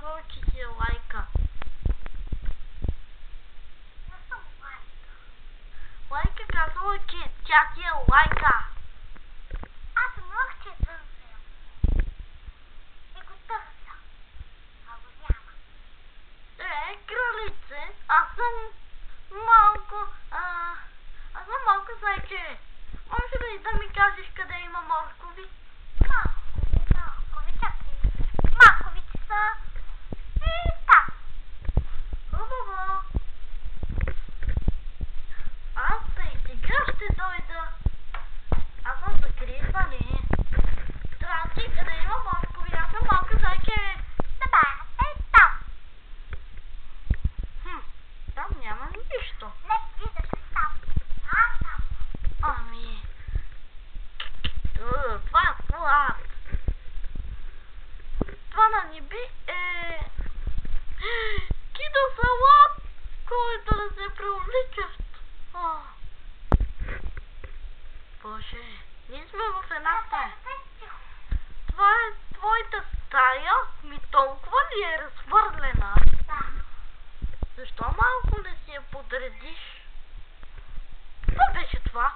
казала, че си е лайка. Не съм лайка. Лайка казала, че тя си е лайка. Аз мъх, че съм взел. И го търся. А го няма. Кралице, аз съм малко зайче. Може ли да ми кажеш къде има моркови? Малкови, чакай. Малковите са там. Хубаво. Аз сега ще дойда. Аз съм закрипани. Здрасти, къде има моркови? Аз съм малко зайче. Да, там. Там няма нищо. Не, виждаш ли там? Там. Ами... Това е слад. Това на неби е... киносалат, който да се преувличат. Боже, ние сме в една стая. Това е твоята стая? Ми толкова ли е разхвърлена? Да. Защо малко не си я подредиш? Какво беше това?